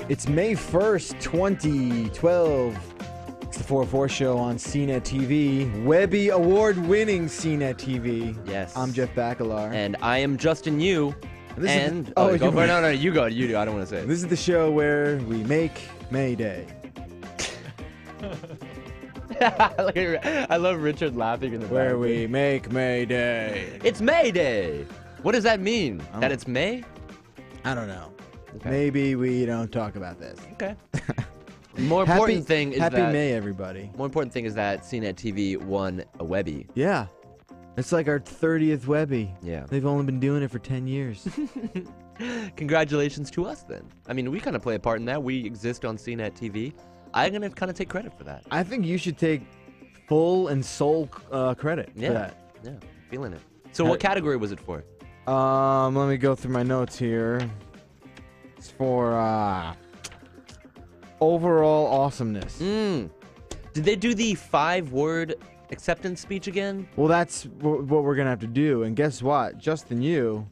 It's May 1st, 2012. It's the 404 show on CNET TV. Webby award-winning CNET TV. Yes. I'm Jeff Bacalar. And I am Justin Yu. And no, you go. You do. I don't want to say it. This is the show where we make May Day. I love Richard laughing in the Where background. we make May Day. It's May Day. What does that mean? That it's May? I don't know. Okay. Maybe we don't talk about this. Okay. More important thing is Happy that May, everybody. More important thing is that CNET TV won a Webby. Yeah. It's like our 30th Webby. Yeah. They've only been doing it for 10 years. Congratulations to us then. I mean, we kind of play a part in that. We exist on CNET TV. I'm going to kind of take credit for that. I think you should take full and sole credit for that. Yeah, feeling it. So what category was it for? Let me go through my notes here. It's for overall awesomeness. Did they do the 5-word acceptance speech again? Well, that's what we're going to have to do. And guess what? Justin,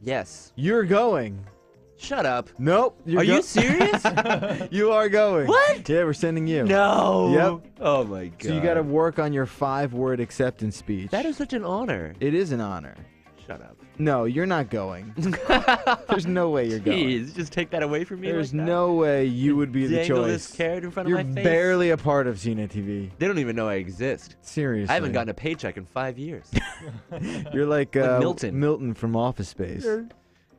Yes. you're going. Shut up. Nope. Are you serious? You are going. What? Yeah, we're sending you. No. Yep. Oh my god. So you got to work on your 5-word acceptance speech. That is such an honor. It is an honor. Shut up. No, you're not going. There's no way you're going. Jeez, just take that away from me. There's like that? no way you would be the Dangle choice. this carrot in front You're of my face. barely a part of CNET TV. They don't even know I exist. Seriously. I haven't gotten a paycheck in 5 years. You're like, Milton. Milton from Office Space.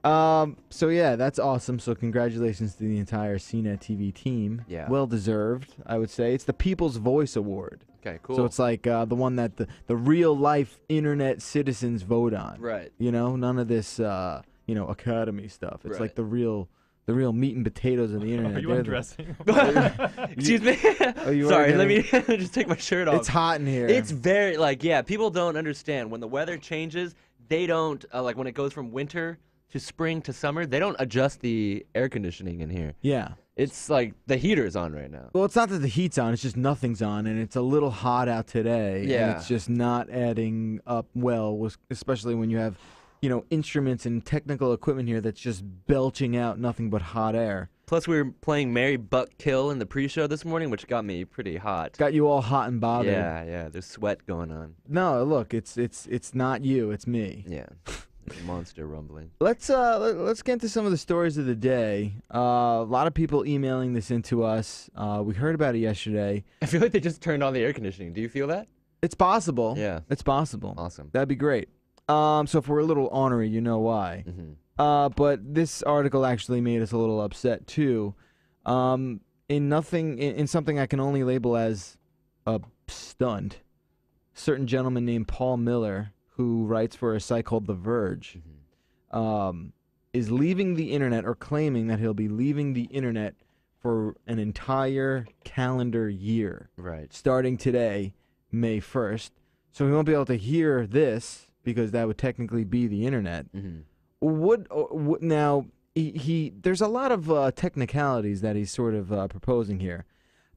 So yeah, that's awesome. So congratulations to the entire CNET TV team. Yeah. Well deserved, I would say. It's the People's Voice Award. Okay, cool. So it's like the one that the real life internet citizens vote on. Right. You know, none of this Academy stuff. It's Right. like the real meat and potatoes of the internet. Are you undressing? Excuse me? you Sorry, are let me just take my shirt off. It's hot in here. It's very, people don't understand. When the weather changes, they don't, when it goes from winter to spring to summer, they don't adjust the air conditioning in here. Yeah. It's like the heater's on right now. Well, it's not that the heat's on, it's just nothing's on, and it's a little hot out today. Yeah. And it's just not adding up well, especially when you have, instruments and technical equipment here that's just belching out nothing but hot air. Plus, we were playing Mary Buck Kill in the pre-show this morning, which got me pretty hot. Got you all hot and bothered. Yeah, there's sweat going on. No, look, it's not you, it's me. Yeah. Monster rumbling. Let's get into some of the stories of the day. A lot of people emailing this into us. We heard about it yesterday. I feel like they just turned on the air conditioning. Do you feel that? It's possible. Yeah. It's possible. Awesome. That'd be great. So if we're a little ornery, you know why. Mm-hmm. But this article actually made us a little upset too. In something I can only label as a stunt. Certain gentleman named Paul Miller, who writes for a site called The Verge, is leaving the internet, or claiming that he'll be leaving the internet for an entire calendar year. Right. Starting today, May 1st. So he won't be able to hear this, because that would technically be the internet. Mm-hmm. Now, there's a lot of technicalities that he's sort of proposing here.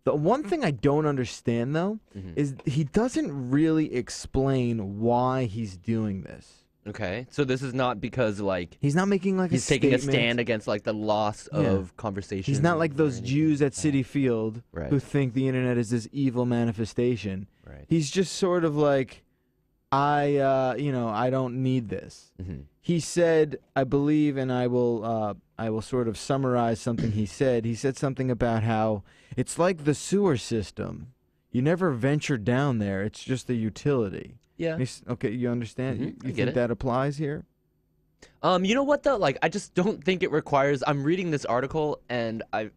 The one thing I don't understand, though, is he doesn't really explain why he's doing this. Okay, so this is not because, he's not making, he's taking a stand against, the loss of conversation. He's not like those Jews at Citi Field who think the internet is this evil manifestation. Right. He's just sort of like, I don't need this. Mm-hmm. He said, I believe, and I will sort of summarize something he said. He said something about how it's like the sewer system. You never venture down there. It's just a utility. Yeah. Okay, you understand? Mm-hmm. You think that applies here? You know what, though? I just don't think it requires... I'm reading this article, and I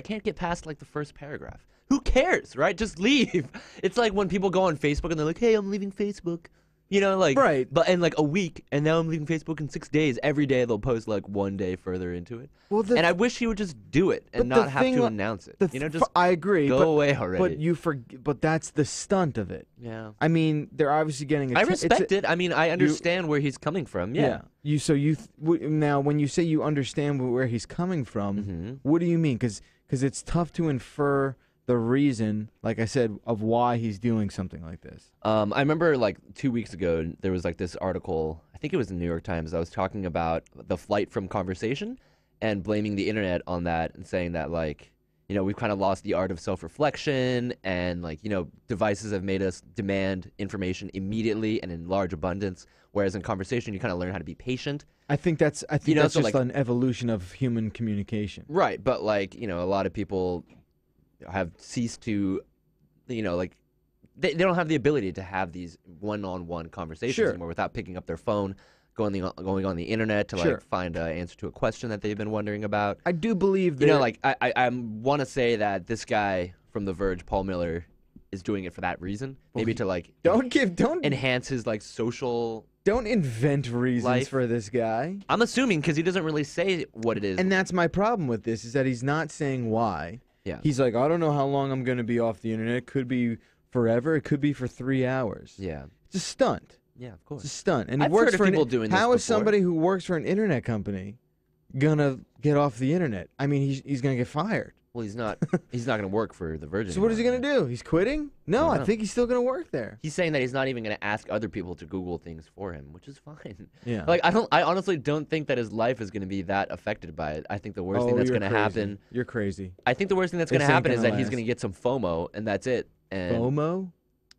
can't get past, the first paragraph. Who cares, right? Just leave. It's like when people go on Facebook, and they're like, hey, I'm leaving Facebook. Right. But in a week, and now I'm leaving Facebook in 6 days. Every day they'll post 1 day further into it. Well, and I wish he would just do it and not have to announce it. Just I agree. Go away already. But that's the stunt of it. Yeah. I mean, they're obviously getting. I respect it. I mean, I understand where he's coming from. Yeah. Now, when you say you understand where he's coming from, what do you mean? Because it's tough to infer the reason, like I said, of why he's doing something like this. I remember like 2 weeks ago, there was like this article, I think it was in the New York Times, that was talking about the flight from conversation and blaming the internet on that and saying that like, you know, we've kind of lost the art of self-reflection and like, you know, devices have made us demand information immediately and in large abundance, whereas in conversation, you kind of learn how to be patient. I think that's You know, that's so, just like- an evolution of human communication. Right, but like, you know, a lot of people have ceased to, you know, like they don't have the ability to have these one-on-one conversations Sure. anymore without picking up their phone, going on the internet to Sure. like find an answer to a question that they've been wondering about. I do believe that. You know, like I want to say that this guy from The Verge, Paul Miller, is doing it for that reason, maybe to like don't enhance his like social. don't invent reasons life. for this guy. I'm assuming because he doesn't really say what it is. And that's my problem with this, is that he's not saying why. Yeah. He's like, I don't know how long I'm going to be off the internet. It could be forever. It could be for 3 hours. Yeah. It's a stunt. Yeah, of It's a course. stunt. And he I've works heard of for people doing this How is before. somebody who works for an internet company gonna get off the internet? I mean, he's gonna get fired. Well, he's not. He's not going to work for The Verge. So what is he anymore. gonna do? He's quitting? No, I I don't think he's still gonna work there. He's saying that he's not even going to ask other people to Google things for him, which is fine. Yeah. Like I honestly don't think that his life is going to be that affected by it. I think the worst thing that's you're going to crazy. happen. You're crazy. I think the worst thing that's This going to ain't happen is gonna that he's last. going to get some FOMO, and that's it. And FOMO?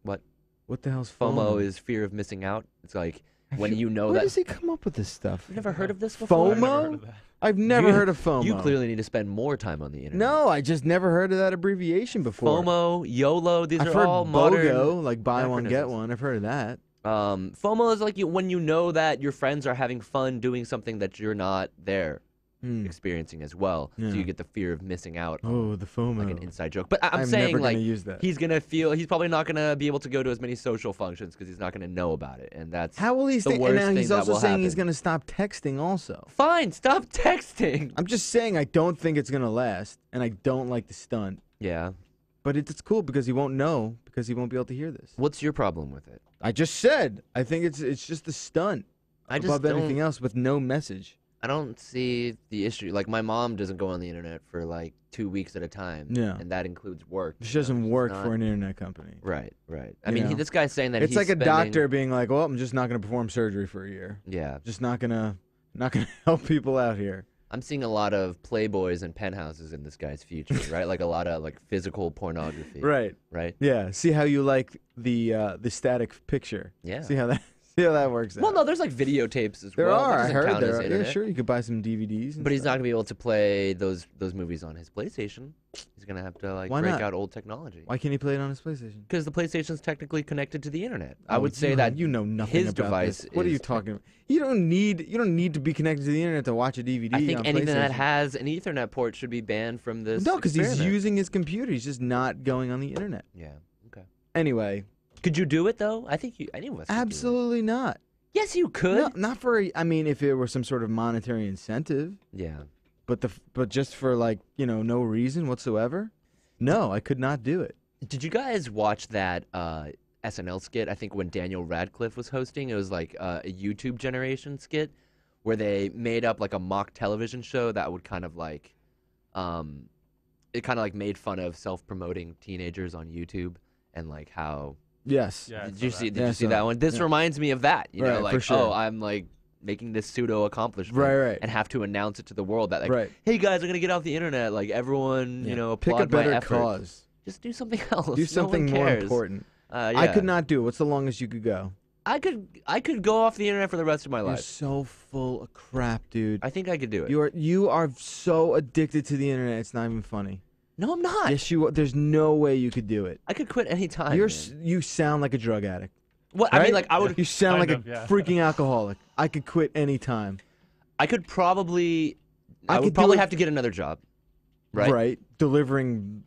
What? What the hell's FOMO is fear of missing out. It's like when you know Where that. does he come up with this stuff? You've never heard of this before? FOMO? I've never You- heard of FOMO. You clearly need to spend more time on the internet. No, I just never heard of that abbreviation before. FOMO, YOLO, these I've are heard all BOGO, modern. like buy one get acronyms. one. I've heard of that. FOMO is like when you know that your friends are having fun doing something that you're not there experiencing as well. Yeah. So you get the fear of missing out on Oh, the FOMO. like an inside joke. But I'm I'm saying never like gonna use that. he's probably not gonna be able to go to as many social functions because he's not gonna know about it, and that's How will he the stay? worst And now thing he's that also will saying he's happen. going to stop texting also. Fine. Stop texting. I'm just saying I don't think it's going to last, and I don't like the stunt. Yeah. But it's cool because he won't know, because he won't be able to hear this. What's your problem with it? I just said I think it's just a stunt I just above anything don't. else with no message. I don't see the issue. Like my mom doesn't go on the internet for like 2 weeks at a time. Yeah. And that includes work. She you know, doesn't she's work not- for an internet company. Right. I You mean, know? this guy's saying that It's he's like a spending- doctor being like, "Well, I'm just not going to perform surgery for a year. Yeah. Just not gonna help people out here." I'm seeing a lot of Playboys and penthouses in this guy's future, right? Like a lot of like physical pornography. Right. Right. Yeah. See how you like the static picture. Yeah. See how that works out. Well, no, there's like videotapes as There well. are. That I doesn't heard count as there are. Yeah, internet. sure. You could buy some DVDs. And But he's stuff. not gonna be able to play those movies on his PlayStation. He's gonna have to like Why break not? out old technology. Why can't he play it on his PlayStation? Because the PlayStation's technically connected to the internet. I Oh, would say you- that you know nothing his about device this. What are you is- talking about? You don't need to be connected to the internet to watch a DVD. I think on anything that PlayStation. has an Ethernet port should be banned from this. No, because he's experiment. using his computer. He's just not going on the internet. Yeah. Okay. Anyway, Could you do it though? I think any of us. could do it. absolutely not. Yes, you could. No, not for. I mean, if it were some sort of monetary incentive, Yeah. but just for like no reason whatsoever. No, I could not do it. Did you guys watch that SNL skit? I think when Daniel Radcliffe was hosting, it was like a YouTube generation skit where they made up like a mock television show that would kind of like, it kind of like made fun of self-promoting teenagers on YouTube and like how. Yes. Yeah, I Did saw you that. see? Did Yeah, I you see saw that that. one? This Yeah. reminds me of that. You know, Right, like for sure. oh, I'm like making this pseudo accomplishment, Right. and have to announce it to the world that like, Right. hey guys, I'm gonna get off the internet. Like everyone, Yeah. applaud Pick a better my effort. cause. Just do something else. Do something no one more cares. important. Yeah. I could not do it. What's the longest you could go? I could go off the internet for the rest of my You're life. so full of crap, dude. I think I could do it. You are so addicted to the internet. It's not even funny. No, I'm not. Yes, you. There's no way you could do it. I could quit any time. You sound like a drug addict. What? Right? I mean, like I would. You sound Kind like of, a yeah. freaking alcoholic. I could quit any time. I could probably. I I could would do probably it- have to get another job. Right. Delivering,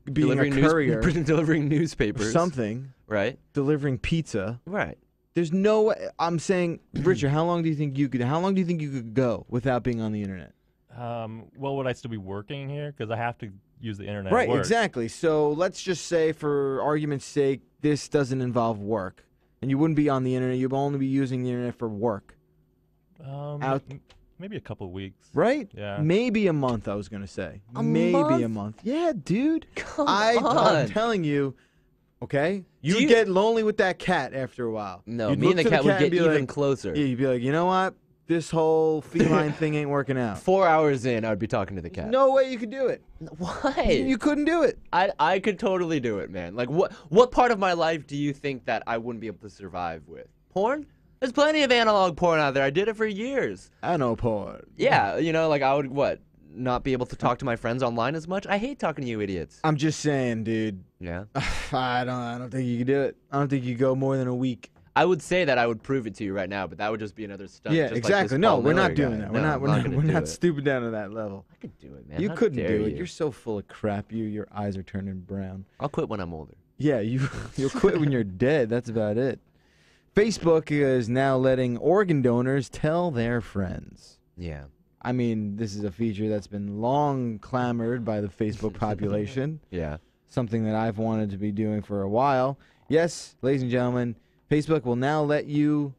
being Delivering a courier, delivering or newspapers. something. Right. Delivering pizza. Right. There's no way. I'm saying, Richard, how long do you think you could go without being on the internet? Well, would I still be working here? Because I have to use the internet. Right, at work. exactly. So let's just say, for argument's sake, this doesn't involve work, and you wouldn't be on the internet. You'd only be using the internet for work. Um, Out- maybe a couple weeks. Right? Yeah. Maybe a month, I was going to say. A Maybe month? a month. Yeah, dude. Come I'm on. telling you, okay? Do You you- get lonely with that cat after a while. No, You'd me look and the to cat would get and be even like, closer. Yeah, you'd be like, you know what? This whole feline thing ain't working out. 4 hours in, I would be talking to the cat. No way you could do it. Why? You couldn't do it. I could totally do it, man. Like, what part of my life do you think that I wouldn't be able to survive with? Porn? There's plenty of analog porn out there. I did it for years. I know porn. Yeah, like I would, not be able to talk to my friends online as much? I hate talking to you idiots. I'm just saying, dude. Yeah. I don't think you could do it. I don't think you could go more than a week. I would say that I would prove it to you right now, but that would just be another stunt. Yeah, just like exactly. this No, Paul we're not Miller doing guy. that. No, We're not it. stooping down to that level. I could do it, man. You How couldn't dare do it. you? You're so full of crap. Your eyes are turning brown. I'll quit when I'm older. Yeah, you'll quit when you're dead. That's about it. Facebook is now letting organ donors tell their friends. Yeah. I mean, this is a feature that's been long clamored by the Facebook population. Yeah. Something that I've wanted to be doing for a while. Yes, ladies and gentlemen, Facebook will now let you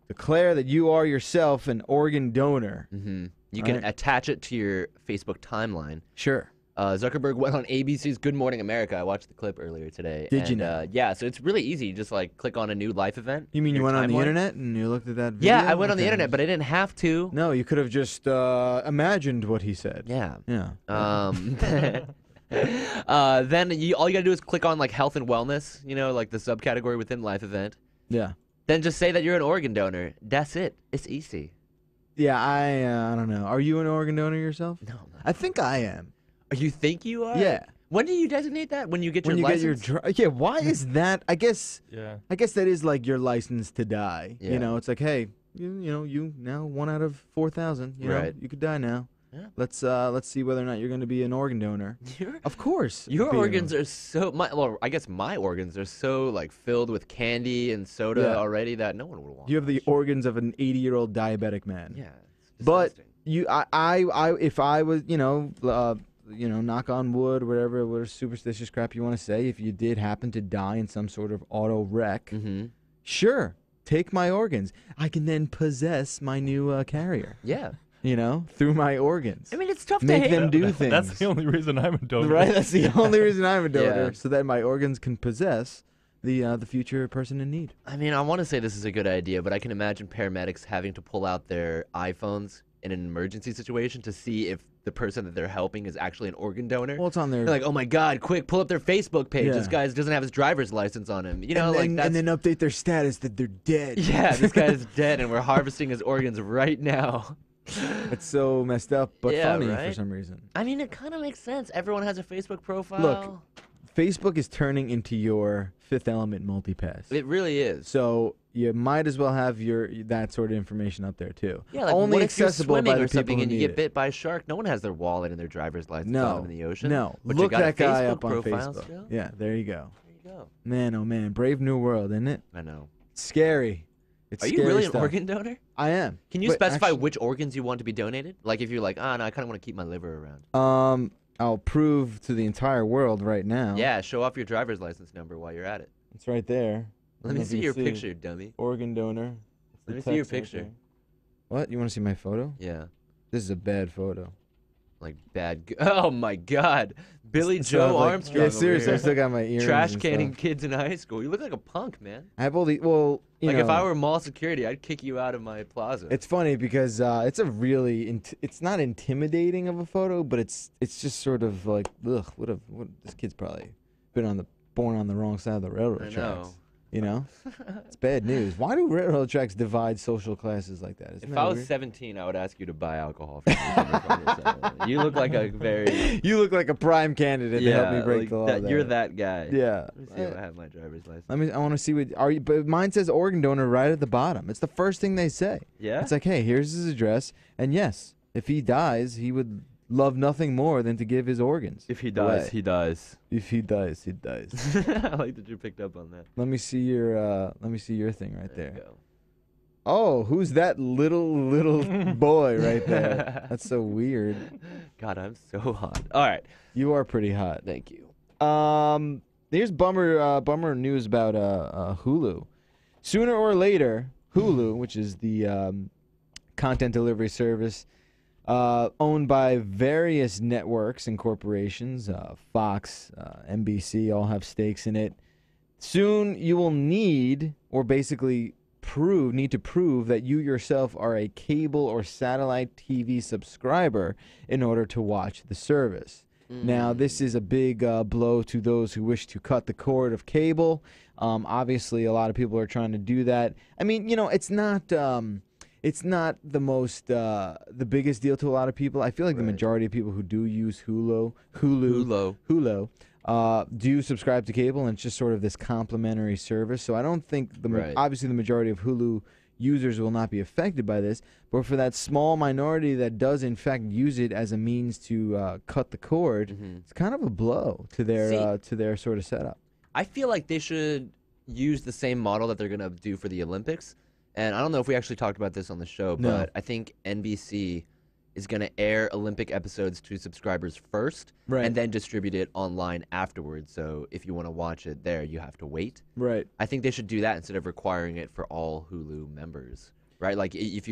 declare that you are yourself an organ donor. Mm-hmm. You can Right. attach it to your Facebook timeline. Sure. Zuckerberg went on ABC's Good Morning America. I watched the clip earlier today. Did you and, know? Yeah, so it's really easy. You just click on a new life event. You mean you your went on the timeline. internet and you looked at that video? Yeah, I went on the Okay. internet, but I didn't have to. No, you could have just imagined what he said. Yeah. Yeah. Then all you gotta do is click on health and wellness. Like the subcategory within life event. Yeah. Then just say that you're an organ donor. That's it. It's easy. Yeah, I don't know. Are you an organ donor yourself? No. I'm not. I think I am. You think you are? Yeah. When do you designate that? When you get When your you license? get your yeah, why is that? I guess Yeah. that is like your license to die. Yeah. You know, it's like, hey, you now 1 out of 4,000. You know, Right. you could die now. Yeah. Let's see whether or not you're going to be an organ donor. Your, Of course. your be an organs are so I guess my organs are so filled with candy and soda Yeah. already that no one would want. You have the that shit. organs of an 80-year-old diabetic man. Yeah. It's But disgusting. if I was, knock on wood, whatever superstitious crap you want to say, if you did happen to die in some sort of auto wreck, Mhm. sure, take my organs. I can then possess my new carrier, Yeah. through my organs. I mean, it's tough to Make hate. them do things. That's the only reason I'm a donor. Right? That's the only reason I'm a donor, Yeah. so that my organs can possess the future person in need. I mean, I want to say this is a good idea, but I can imagine paramedics having to pull out their iPhones in an emergency situation to see if the person that they're helping is actually an organ donor. Well, it's on their They're like, oh my God, quick, pull up their Facebook page. This Yeah. guy doesn't have his driver's license on him. and that's... then update their status that they're dead. Yeah, this guy's dead and we're harvesting his organs right now. It's so messed up, but Yeah, funny for right? some reason. I mean, it kind of makes sense. Everyone has a Facebook profile. Look, Facebook is turning into your Fifth Element multipass. It really is. So you might as well have that sort of information up there too. Yeah, like only what if you're accessible swimming by the or something people and who you need get it. bit by a shark? No one has their wallet and their driver's license on No, them in the ocean. no. But you Look got a that guy Facebook up on profile Facebook. still? Yeah, there you go. There you go. Man, oh man, brave new world, isn't it? I know. Scary. It's Are you scary really stuff. an organ donor? I am. Can you Wait, specify actually- which organs you want to be donated? Like if you're like, no, I kind of want to keep my liver around. I'll prove to the entire world right now. Yeah, show off your driver's license number while you're at it. It's right there. I Let don't me know if see you your can picture, dummy. Organ donor. It's the Let me see your text right picture. there. What? You want to see my photo? Yeah. This is a bad photo. Like oh my God, Billy So Joe I've, like- Armstrong. Yeah, over seriously, I here. still got my earrings. Trash and canning stuff. kids in high school. You look like a punk, man. I have all the you Like know, if I were mall security, I'd kick you out of my plaza. It's funny because it's a really it's not intimidating of a photo, but it's just sort of like ugh. What this kid's probably been born on the wrong side of the railroad I tracks. know. You know, it's bad news. Why do railroad tracks divide social classes like that? Isn't If that I was weird? 17, I would ask you to buy alcohol for me. You look like a very You look like a prime candidate to help me break the law. that, you're there. that guy. Yeah. Let me see if I have my driver's license. I want to see what are you. But mine says organ donor right at the bottom. It's the first thing they say. Yeah. It's like, hey, here's his address, and yes, if he dies, he would love nothing more than to give his organs. If he away. dies, he dies. If he dies, he dies. I like that you picked up on that. Let me see your thing right There you there. go. Oh, who's that little boy right there? That's so weird. God, I'm so hot. All right. You are pretty hot. Thank you. Here's bummer news about Hulu. Sooner or later, Hulu, which is the content delivery service owned by various networks and corporations. Fox, NBC all have stakes in it. Soon you will need to prove that you yourself are a cable or satellite TV subscriber in order to watch the service. Now, this is a big blow to those who wish to cut the cord of cable. Obviously, a lot of people are trying to do that. I mean, it's not the biggest deal to a lot of people. I feel like the majority of people who do use Hulu do subscribe to cable, and it's just sort of this complimentary service. So I don't think obviously the majority of Hulu users will not be affected by this, but for that small minority that does in fact use it as a means to cut the cord, it's kind of a blow to their sort of setup. I feel like they should use the same model that they're going to do for the Olympics. And I don't know if we actually talked about this on the show, but I think NBC is going to air Olympic episodes to subscribers first and then distribute it online afterwards. So if you want to watch it there, you have to wait. Right. I think they should do that instead of requiring it for all Hulu members, right? Like if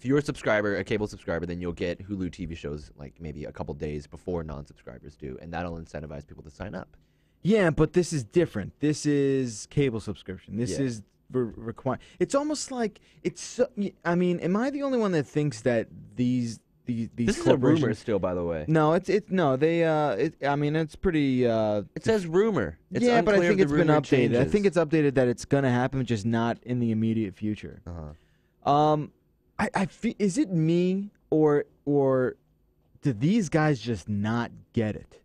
you're a subscriber, a cable subscriber, then you'll get Hulu TV shows like maybe a couple days before non-subscribers do, and that'll incentivize people to sign up. Yeah, but this is different. This is cable subscription. This is required. It's almost like I mean, am I the only one that thinks that these This is a rumor still, by the way. No, it's I mean, it's pretty it says rumor. It's but I think it's been updated. Changes. I think it's updated that it's going to happen, just not in the immediate future. I feel, is it me or do these guys just not get it?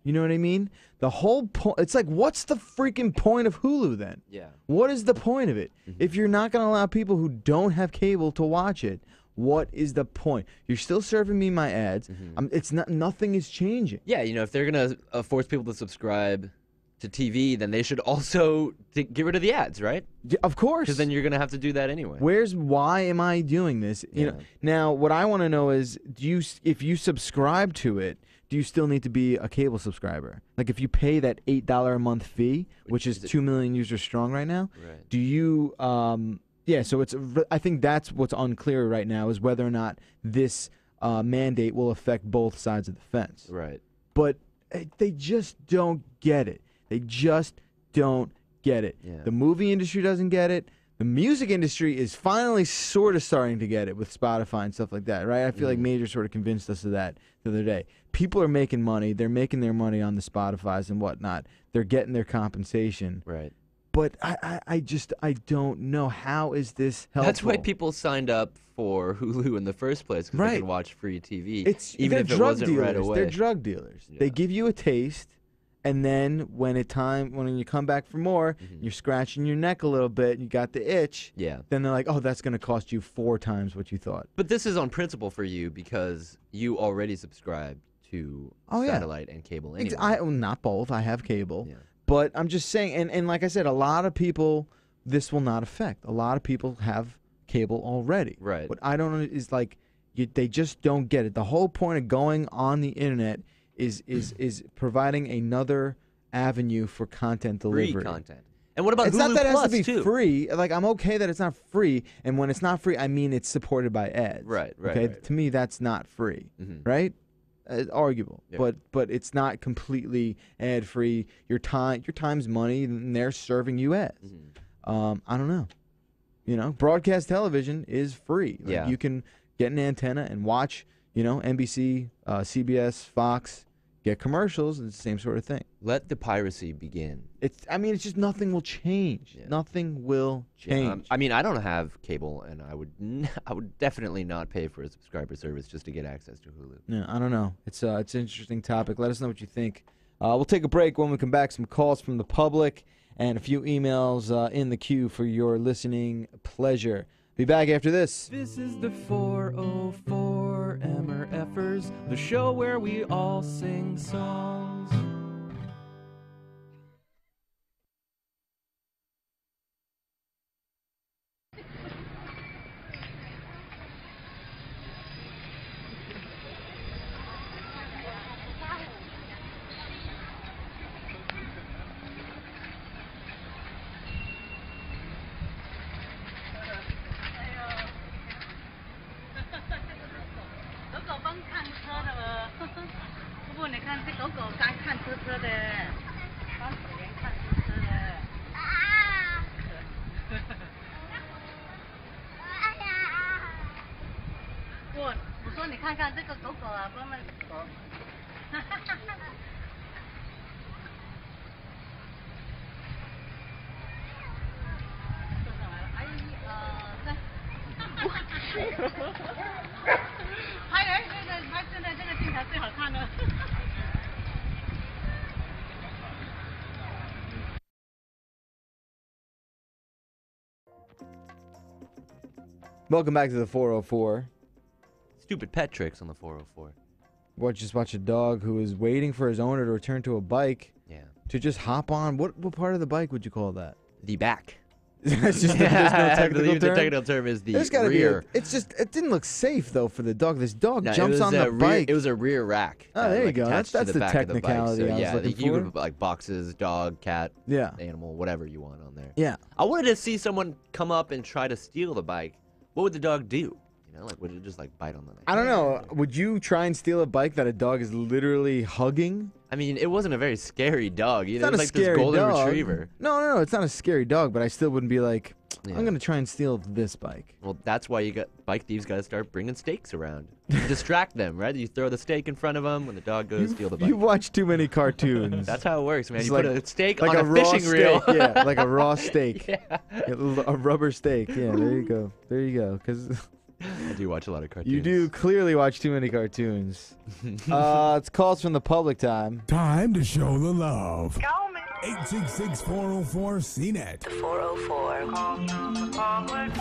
You know what I mean? The whole point, it's like, what's the freaking point of Hulu then? Yeah. What is the point of it? If you're not going to allow people who don't have cable to watch it, what is the point? You're still serving me my ads. It's not. Nothing is changing. Yeah, if they're going to force people to subscribe to TV, then they should also get rid of the ads, right? Yeah, of course. Because then you're going to have to do that anyway. Why am I doing this? You know. Now, what I want to know is, if you subscribe to it, do you still need to be a cable subscriber? Like if you pay that $8 a month fee, which is 2 million users strong right now, do you? Yeah. So I think that's what's unclear right now is whether or not this mandate will affect both sides of the fence. Right. But they just don't get it. They just don't get it. Yeah. The movie industry doesn't get it. The music industry is finally sort of starting to get it with Spotify and stuff like that, right? I feel like Major sort of convinced us of that the other day. People are making money. They're making their money on the Spotifys and whatnot. They're getting their compensation. Right. But I don't know. How is this helpful? That's why people signed up for Hulu in the first place, because they can watch free TV, even if it wasn't right away. They're drug dealers. Yeah. They give you a taste. And then when you come back for more, you're scratching your neck a little bit, and you got the itch. Yeah. Then they're like, oh, that's going to cost you 4 times what you thought. But this is on principle for you because you already subscribe to satellite and cable anyway. Not both. I have cable. Yeah. But I'm just saying, and like I said, a lot of people, this will not affect. A lot of people have cable already. Right. What I don't know is like, they just don't get it. The whole point of going on the internet is providing another avenue for content delivery. Free content. And what about it's Hulu not that Plus, it has to be too? free. Like, I'm okay that it's not free, and when it's not free, I mean it's supported by ads. Right. Okay, to me that's not free, right? It's arguable, but it's not completely ad free. Your time's money, and they're serving you ads. I don't know. Broadcast television is free. Like, you can get an antenna and watch. NBC, CBS, Fox, get commercials. It's the same sort of thing. Let the piracy begin. It's just nothing will change. Yeah. Nothing will change. I mean, I don't have cable, and I would definitely not pay for a subscriber service just to get access to Hulu. Yeah, I don't know. It's an interesting topic. Let us know what you think. We'll take a break. When we come back, some calls from the public and a few emails in the queue for your listening pleasure. Be back after this. This is the 404 MRFers, the show where we all sing songs. 说你看看这个狗狗啊，不们狗。坐上来了，哎，1、2、3。拍真的这个镜头最好看了。Welcome back to the 404. Stupid pet tricks on the 404. Just watch a dog who is waiting for his owner to return to a bike Yeah. to just hop on. What part of the bike would you call that? The back. It's just there's no I technical believe term. the technical term is the There's gotta rear. be. It's just. It didn't look safe though for the dog. This dog No, jumps on the rear, bike. It was a rear rack. Oh, there you like, go. attached That's to the back of the bike. technicality So, I was yeah, looking you for. could put like boxes, dog, cat, Yeah. animal, whatever you want on there. Yeah. I wanted to see someone come up and try to steal the bike. What would the dog do? You know, like would it just like bite on the neck? I don't know. Would you try and steal a bike that a dog is literally hugging? I mean, it wasn't a very scary dog. It's It not was a like scary this golden dog. retriever. No. It's not a scary dog, but I still wouldn't be like, Yeah. I'm gonna try and steal this bike. Well, that's why bike thieves got to start bringing stakes around. Distract them, right? You throw the stake in front of them when the dog goes steal the bike. You watch too many cartoons. That's how it works, man. It's You like- put a stake like on a raw fishing steak. reel. Yeah, like a raw steak. Yeah. A rubber steak. Yeah, there you go. There you go. Because I do watch a lot of cartoons. you do clearly watch too many cartoons. It's calls from the public time. Time to show the love. 866-404-CNET. 404.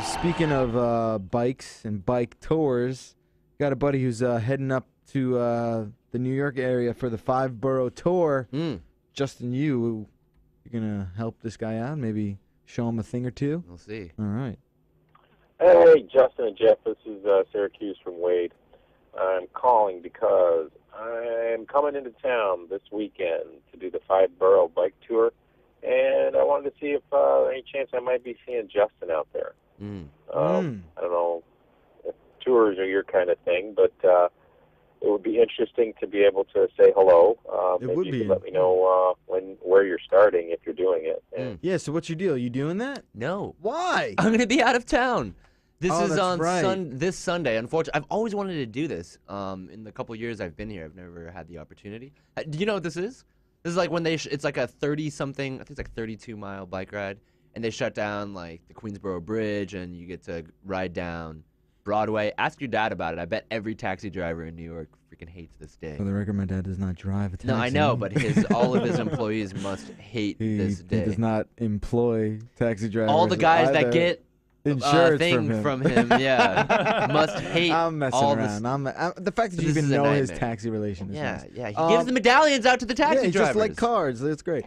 Speaking of bikes and bike tours, got a buddy who's heading up to the New York area for the 5-borough tour. Justin, you're gonna help this guy out? Maybe show him a thing or two? We'll see. All right. Hey, Justin and Jeff, this is Syracuse from Wade. I'm calling because I'm coming into town this weekend to do the 5-borough bike tour, and I wanted to see if any chance I might be seeing Justin out there. I don't know if tours are your kind of thing, but it would be interesting to be able to say hello. Maybe would you be. could let me know where you're starting if you're doing it. And Yeah, so what's your deal? You doing that? No. Why? I'm gonna be out of town. This Oh, is that's on right. this Sunday. Unfortunately, I've always wanted to do this. In the couple years I've been here, I've never had the opportunity. Do you know what this is? This is like when it's like a 30-something, I think it's like 32-mile bike ride, and they shut down like the Queensboro Bridge, and you get to ride down Broadway. Ask your dad about it. I bet every taxi driver in New York freaking hates this day. For the record, my dad does not drive a taxi. No, I know, but all of his employees must hate this He day. does not employ taxi drivers. All the guys either. that get insurance thing from him, yeah, must hate I'm messing all around. The fact that But you this even is a know his nightmare. taxi relation is Yeah, nice. yeah. He gives the medallions out to the taxi yeah, drivers. just like cards. That's great.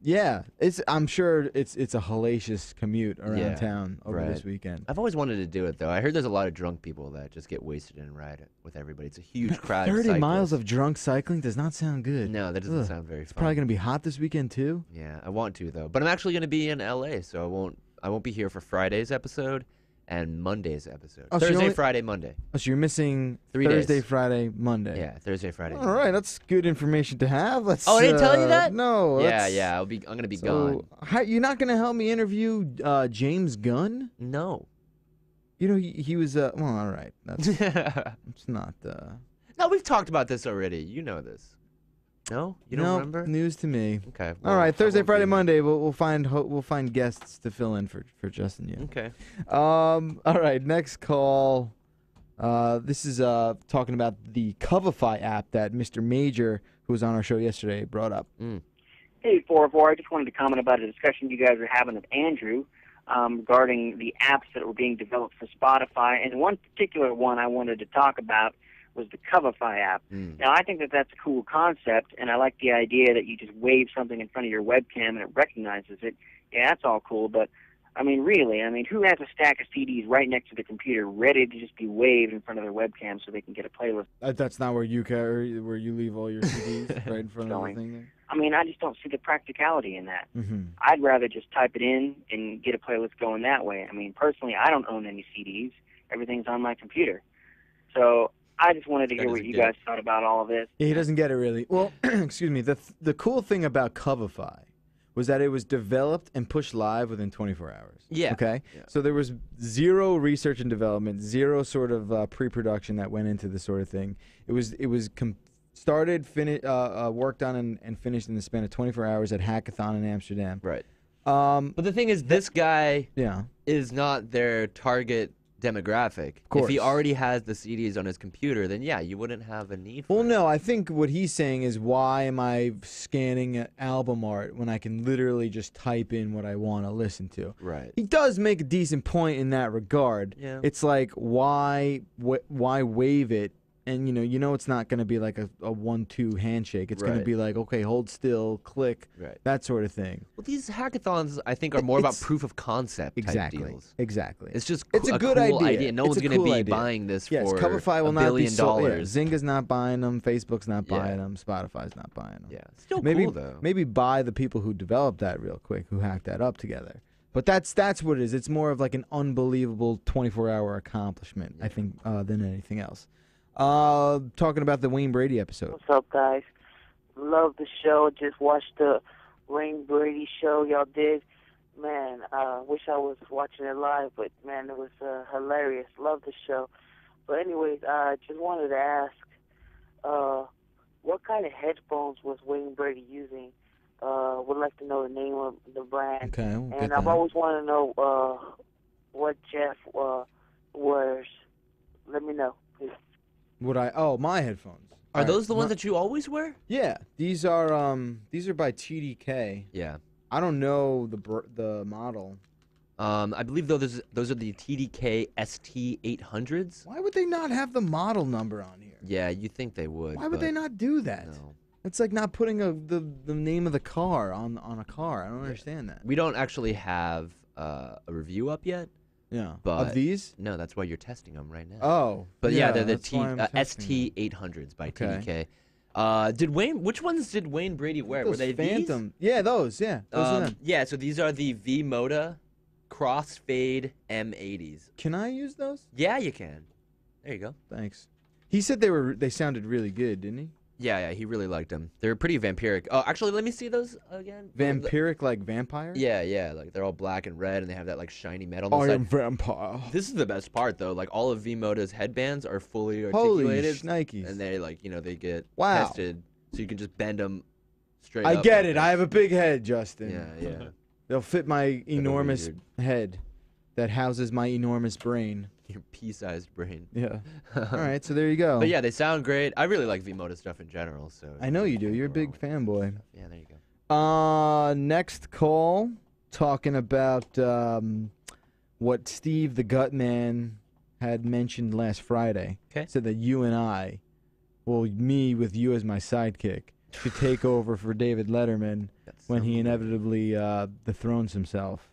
Yeah, I'm sure it's a hellacious commute around Yeah, town over this right. weekend. I've always wanted to do it though. I heard there's a lot of drunk people that just get wasted and ride it with everybody. It's a huge crowd. of 30 miles cyclists. of drunk cycling does not sound good. No, that doesn't Ugh. sound very It's fun. probably gonna be hot this weekend too. Yeah, I want to though. But I'm actually going to be in LA, so I won't be here for Friday's episode and Monday's episode. Oh, so you Thursday, only- Friday, Monday. Oh, so you're missing 3 Thursday, days. Friday, Monday. Yeah, Thursday, Friday. All right, that's good information to have. Let's. Oh, I didn't tell you that? No. Yeah, that's- yeah. I'm gonna be So, gone. you're not gonna help me interview James Gunn? No. You know he was. Well, all right. That's it's not. No, we've talked about this already. You know this. No, you don't no, remember? News to me. Okay. All well, right, I Thursday, won't be Friday, here. Monday. We'll find guests to fill in for Justin. Yeah. Okay. All right, next call. This is talking about the Coverify app that Mr. Major, who was on our show yesterday, brought up. Hey, 404, I just wanted to comment about a discussion you guys were having with Andrew regarding the apps that were being developed for Spotify. And one particular one I wanted to talk about was the Coverify app. Now, I think that that's a cool concept, and I like the idea that you just wave something in front of your webcam and it recognizes it. Yeah, that's all cool, but, I mean, really, who has a stack of CDs right next to the computer ready to just be waved in front of their webcam so they can get a playlist? That's not where you where you leave all your CDs right in front of Going. the thing there? I just don't see the practicality in that. Mm-hmm. I'd rather just type it in and get a playlist going that way. Personally, I don't own any CDs. Everything's on my computer. So I just wanted to hear what you guys thought about all of this. Yeah, he doesn't get it really. Well, excuse me. The cool thing about Coverify, was that it was developed and pushed live within 24 hours. Yeah. Okay? Yeah. So there was zero research and development, zero sort of pre-production that went into this sort of thing. It was started, worked on, and finished in the span of 24 hours at Hackathon in Amsterdam. Right. But the thing is, this guy Yeah. is not their target demographic. course. If he already has the CDs on his computer, then yeah, you wouldn't have a need for Well, it. no, I think what he's saying is, why am I scanning album art when I can literally just type in what I want to listen to? Right. He does make a decent point in that regard. Yeah. It's like, why wave it? And you know it's not going to be like a 1-2 handshake. It's going to Right. be like, okay, hold still, click, Right. that sort of thing. Well, these hackathons, I think, are more about It's- proof of concept Exactly. type deals. Exactly. It's just It's a good cool idea. No It's one's a going to cool be idea. buying this Yes, for Coverfy will $1 not be billion. sold. Yeah, Zynga's not buying them. Facebook's not Yeah. buying them. Spotify's not buying them. Yeah, still maybe cool though. maybe buy the people who developed that real quick, who hacked that up together. But that's what it is. It's more of like an unbelievable 24-hour accomplishment, I think, than anything else. Talking about the Wayne Brady episode. What's up, guys? Love the show. Just watched the Wayne Brady show y'all did. Man, wish I was watching it live, but man, it was hilarious. Love the show. But anyways, I just wanted to ask, what kind of headphones was Wayne Brady using? Would like to know the name of the brand. Okay, we'll get And that. I've always wanted to know what Jeff wears. Let me know, please. My headphones. Are All right, those the ones that you always wear? Yeah, these are by TDK. Yeah. I don't know the model. I believe those are the TDK ST800s. Why would they not have the model number on here? Yeah, you think they would. Why would they not do that? No. It's like not putting the name of the car on a car. I don't understand that. We don't actually have a review up yet. Yeah. But Of these? No, that's why you're testing them right now. Oh. But yeah, they're the that's why I'm testing them. ST800s by Okay. TDK. Which ones did Wayne Brady wear? Were Those they Phantom. Yeah, those. Yeah, those are them. Yeah, so these are the V-Moda Crossfade M80s. Can I use those? Yeah, you can. There you go. Thanks. He said they sounded really good, didn't he? Yeah, he really liked them. They're pretty vampiric. Oh, actually, let me see those again. Vampiric, like vampire? Yeah, like they're all black and red, and they have that like shiny metal. I On the am side. vampire. This is the best part, though. Like all of V-Moda's headbands are fully Holy articulated, shnikes. and they they get Wow. tested, so you can just bend them straight. I up get like it. this. I have a big head, Justin. Yeah. They'll fit my enormous weird. head that houses my enormous brain. Your pea-sized brain. Yeah. All right, so there you go. But yeah, they sound great. I really like V-Moda stuff in general. So I know you do. can't You're a go wrong big with fanboy. that. Yeah, there you go. Next call, talking about what Steve the Gutman had mentioned last Friday. Okay. Said that you and I, well, me with you as my sidekick, should take over for David Letterman when he inevitably dethrones himself.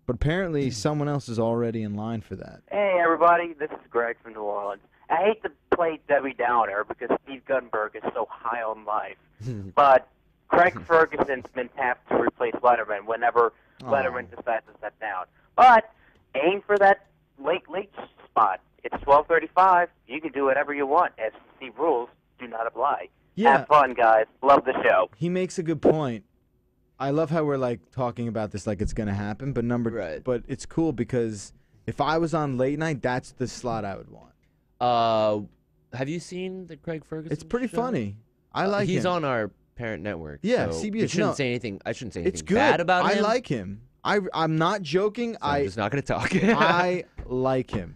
But apparently someone else is already in line for that. Hey, everybody. This is Greg from New Orleans. I hate to play Debbie Downer because Steve Guttenberg is so high on life. But Craig Ferguson's been tapped to replace Letterman whenever Letterman decides to step down. But aim for that late spot. It's 12:35. You can do whatever you want. SEC rules do not apply. Yeah. Have fun, guys. Love the show. He makes a good point. I love how we're like talking about this like it's gonna happen, but it's cool because if I was on late night, that's the slot I would want. Have you seen the Craig Ferguson? It's pretty show? funny. I like He's him. on our parent network. Yeah, so CBS. You shouldn't no, say anything. I shouldn't say anything it's good. bad about him. I like him. I'm not joking. So I'm just not gonna talk. I like him.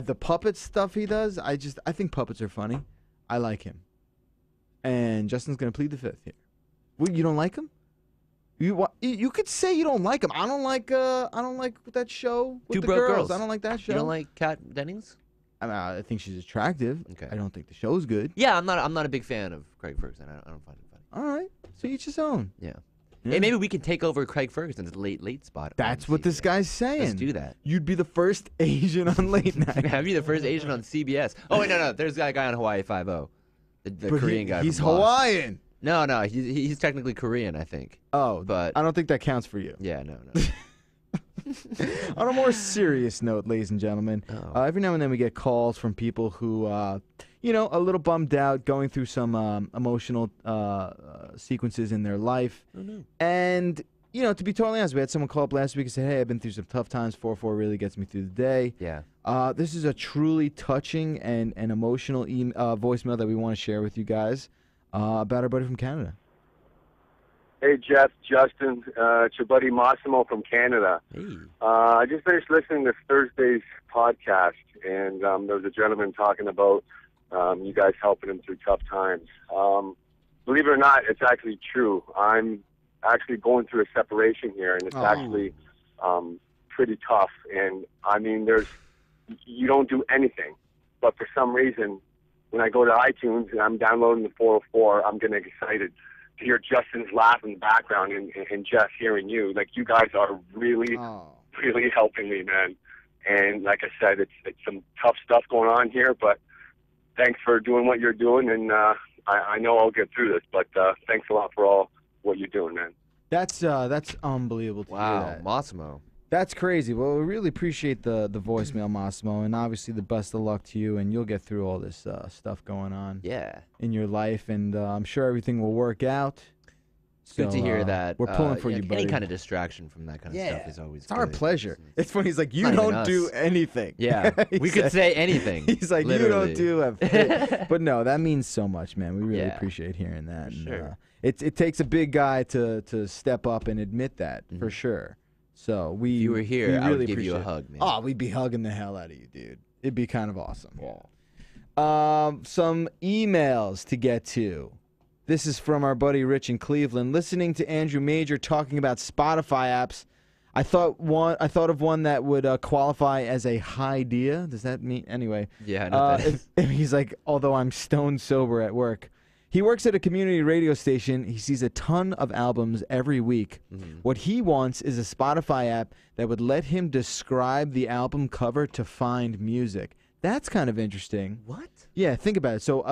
The puppet stuff he does, I think puppets are funny. I like him. And Justin's gonna plead the fifth here. Well, you don't like him? You could say you don't like him. I don't like that show with Two the Broke girls. Girls. I don't like that show. You don't like Kat Dennings? I think she's attractive. Okay. I don't think the show's good. Yeah, I'm not a big fan of Craig Ferguson. I don't find him funny. All right. So each his own. Yeah. Yeah. Hey, maybe we can take over Craig Ferguson's late spot. That's on what this CBS. guy's saying. Let's do that. You'd be the first Asian on late night. Have you the first Asian on CBS? Oh wait, no. There's that guy on Hawaii 5-0, the But Korean guy. He's from Lost. Hawaiian. No, he's technically Korean, I think. Oh, but I don't think that counts for you. Yeah, no. On a more serious note, ladies and gentlemen, every now and then we get calls from people who, a little bummed out, going through some emotional sequences in their life. Oh, no. And you know, to be totally honest, we had someone call up last week and say, hey, I've been through some tough times. 4-4 really gets me through the day. Yeah. This is a truly touching and emotional voicemail that we want to share with you guys about our buddy from Canada. Hey, Jeff, Justin, it's your buddy Massimo from Canada. Hey. I just finished listening to Thursday's podcast, and there was a gentleman talking about you guys helping him through tough times. Believe it or not, it's actually true. I'm actually going through a separation here, and it's actually pretty tough. And, I mean, you don't do anything, but for some reason, when I go to iTunes and I'm downloading the 404, I'm getting excited to hear Justin's laugh in the background and Jeff hearing you. Like, you guys are really, really helping me, man. And like I said, it's some tough stuff going on here, but thanks for doing what you're doing, and I know I'll get through this, but thanks a lot for all what you're doing, man. That's unbelievable to hear that. Massimo. That's crazy. Well, we really appreciate the voicemail, Massimo, and obviously the best of luck to you, and you'll get through all this stuff going on in your life, and I'm sure everything will work out. It's good to hear that. We're pulling for you, buddy. Any kind of distraction from that kind of stuff is always It's our good. pleasure. It's funny. He's like, you don't do anything. Yeah, we could say anything. He's like, literally. you don't do a But no, that means so much, man. We really appreciate hearing that. And, sure. It takes a big guy to step up and admit that, for sure. So if you were here, we I really would give you a appreciate it. hug, man. Oh, we'd be hugging the hell out of you, dude. It'd be kind of awesome. Some emails to get to. This is from our buddy Rich in Cleveland. Listening to Andrew Major talking about Spotify apps, I thought of one that would qualify as a high-dia. Does that mean anyway? Yeah, I know that. He's like, although I'm stone sober at work. He works at a community radio station. He sees a ton of albums every week. What he wants is a Spotify app that would let him describe the album cover to find music. That's kind of interesting. What? Yeah, think about it. So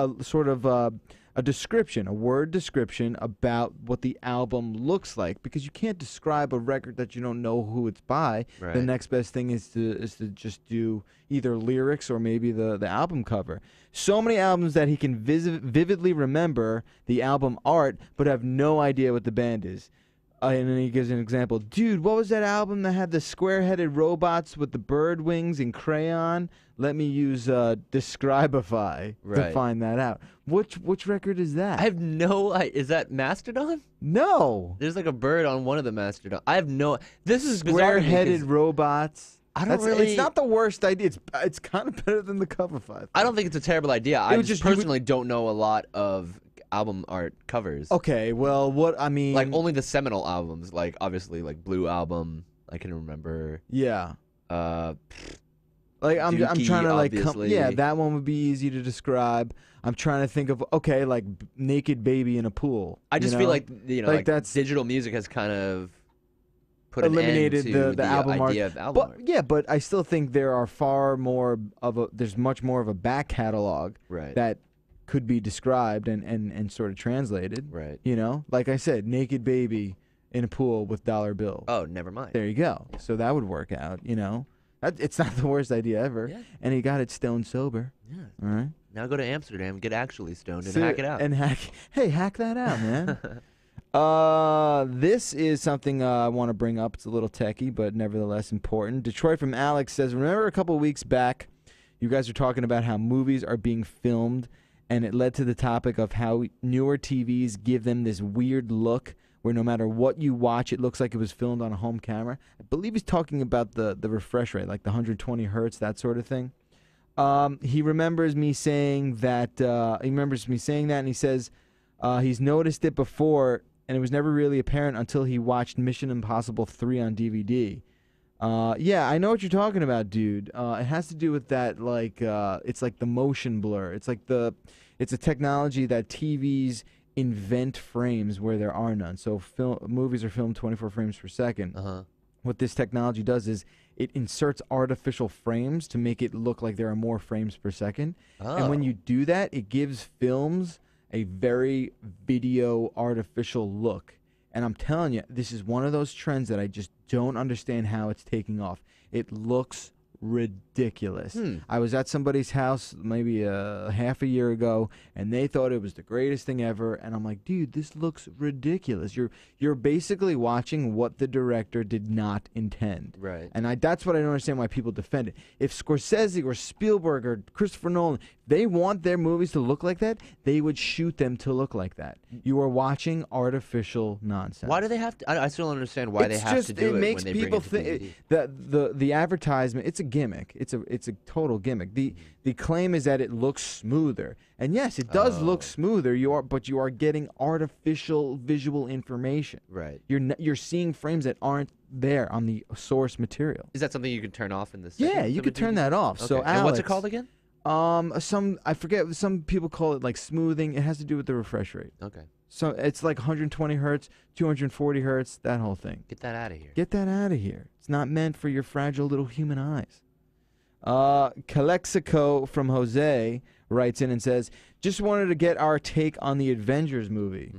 a description, a word description about what the album looks like, because you can't describe a record that you don't know who it's by. Right. The next best thing is to just do either lyrics or maybe the album cover. So many albums that he can vividly remember the album art, but have no idea what the band is. And then he gives an example. Dude, what was that album that had the square-headed robots with the bird wings in crayon? Let me use Describify to find that out. Which record is that? I have no idea. Is that Mastodon? No. There's like a bird on one of the Mastodon. I have no. This is square-headed robots. I don't really. It's not the worst idea. It's kind of better than the cover 5. I don't think it's a terrible idea. I just personally don't know a lot of album art covers. Okay, well, what I mean, like only the seminal albums, like obviously like Blue Album. I can remember. Yeah. Like I'm trying to like obviously. that one would be easy to describe. I'm trying to think of like Naked Baby in a Pool. I just feel like like that's digital music has kind of put eliminated an end to the album idea art. of album art. Yeah, but I still think there are there's much more of a back catalog that could be described and sort of translated. Right. You know, like I said, Naked Baby in a pool with dollar bill. Oh, never mind. There you go. So that would work out. You know, it's not the worst idea ever. Yeah. And he got it stone sober. Yeah. All right. Now go to Amsterdam, get actually stoned, and hack it out. And hack that out, man. This is something I want to bring up. It's a little techie, but nevertheless important. Detroit from Alex says, remember a couple weeks back, you guys were talking about how movies are being filmed, and it led to the topic of how newer TVs give them this weird look where no matter what you watch, it looks like it was filmed on a home camera. I believe he's talking about the refresh rate, like the 120 hertz, that sort of thing. He remembers me saying that, and he says he's noticed it before, and it was never really apparent until he watched Mission Impossible 3 on DVD. Yeah, I know what you're talking about, dude. It has to do with that, like, it's like the motion blur. It's like it's a technology that TVs invent frames where there are none. So movies are filmed 24 frames per second. What this technology does is it inserts artificial frames to make it look like there are more frames per second. And when you do that, it gives films a very video artificial look. And I'm telling you, this is one of those trends that I just don't understand how it's taking off. It looks ridiculous. I was at somebody's house maybe half a year ago, and they thought it was the greatest thing ever. And I'm like, dude, this looks ridiculous. You're basically watching what the director did not intend. Right. And that's what I don't understand why people defend it. If Scorsese or Spielberg or Christopher Nolan, they want their movies to look like that, they would shoot them to look like that. You are watching artificial nonsense. Why do they have to? I still don't understand why they have to do it. Makes when they people bring it to think DVD. the advertisement. It's a gimmick. It's a total gimmick. The claim is that it looks smoother, and yes, it does look smoother. But you are getting artificial visual information. Right. You're seeing frames that aren't there on the source material. Is that something you can turn off in the? Yeah, you could turn that off. Okay. So and what's it Alex, called again? I forget. Some people call it like smoothing. It has to do with the refresh rate. Okay. So it's like 120 hertz, 240 hertz, that whole thing. Get that out of here. Get that out of here. It's not meant for your fragile little human eyes. Calexico from Jose writes in and says, just wanted to get our take on the Avengers movie.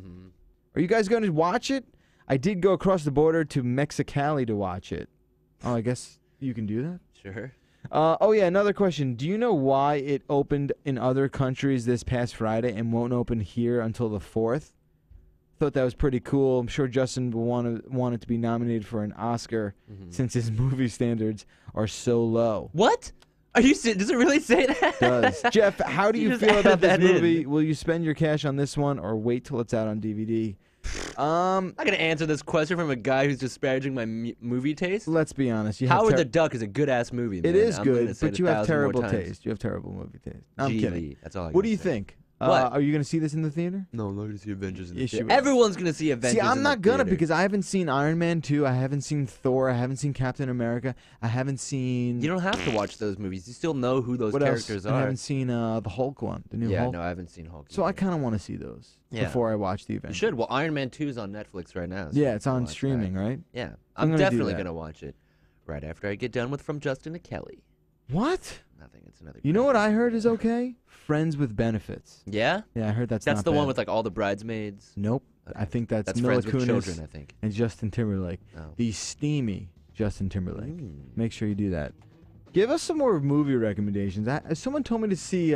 Are you guys going to watch it? I did go across the border to Mexicali to watch it. Oh, I guess you can do that? Sure. Oh, yeah, another question. Do you know why it opened in other countries this past Friday and won't open here until the 4th? Thought that was pretty cool. I'm sure Justin will want it to be nominated for an Oscar since his movie standards are so low. What? Are you? Does it really say that? It does. Jeff, how do you just feel about this added that movie? Will you spend your cash on this one or wait till it's out on DVD? I'm not gonna answer this question from a guy who's disparaging my movie taste. Let's be honest. Howard the Duck is a good ass movie. Man. It is I'm gonna good, say but it you have 1,000 more terrible times. taste. You have terrible movie taste. I'm Gee, kidding. That's all. What do you think? What? Are you going to see this in the theater? No, I'm not going to see Avengers in the Yes, theater. you are. Everyone's going to see Avengers. See, I'm in not the gonna theater. because I haven't seen Iron Man 2. I haven't seen Thor. I haven't seen Captain America. I haven't seen. You don't have to watch those movies. You still know who those what characters else? are. I haven't seen the Hulk one, the new Yeah, Hulk. no, I haven't seen Hulk. So I kind of want to see those before I watch the You Avengers. should. Well, Iron Man 2 is on Netflix right now. So Yeah, you it's can on watch streaming, that. right? Yeah, I'm I'm gonna do definitely that. going to watch it right after I get done with From Justin to Kelly. What? Nothing. It's another. You know what I heard is okay? Friends with Benefits. Yeah? Yeah, I heard that's That's not the bad. one with like all the bridesmaids. Nope. Okay. I think that's Friends Mila with Kunis Children, I think. and Justin Timberlake. Oh. The steamy Justin Timberlake. Make sure you do that. Give us some more movie recommendations. Someone told me to see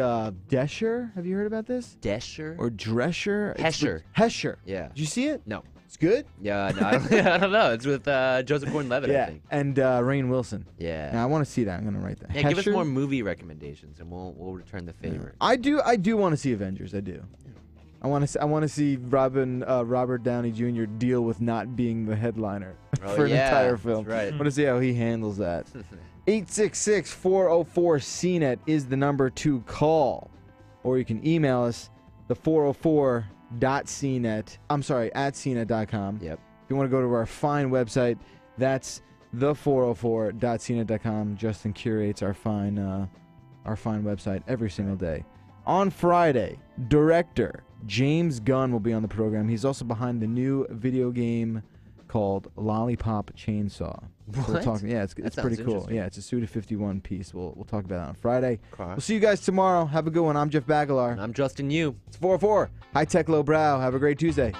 Desher. Have you heard about this? Desher? Or Drescher? Hesher. Hesher. Yeah. Did you see it? No. It's good? Yeah, no, I don't know. It's with Joseph Gordon-Levitt, I Yeah. think. And Rainn Wilson. Yeah. Now, I want to see that. I'm going to write that. Yeah, give us Hesher? more movie recommendations, and we'll return the favor. I do want to see Avengers. I do. I want to see Robert Downey Jr. deal with not being the headliner for an entire film. That's right. I want to see how he handles that. 866-404-CNET is the number to call, or you can email us the 404.cnet. I'm sorry, at cnet.com. Yep. If you want to go to our fine website, that's the 404.cnet.com. Justin curates our fine website every single day. On Friday, director James Gunn will be on the program. He's also behind the new video game called Lollipop Chainsaw. What? So we're talking, yeah, it's That pretty sounds cool. interesting. Yeah, it's a Suda 51 piece. We'll talk about that on Friday. Okay. We'll see you guys tomorrow. Have a good one. I'm Jeff Bagalar. And I'm Justin Yu. It's 404. High Tech Low Brow. Have a great Tuesday.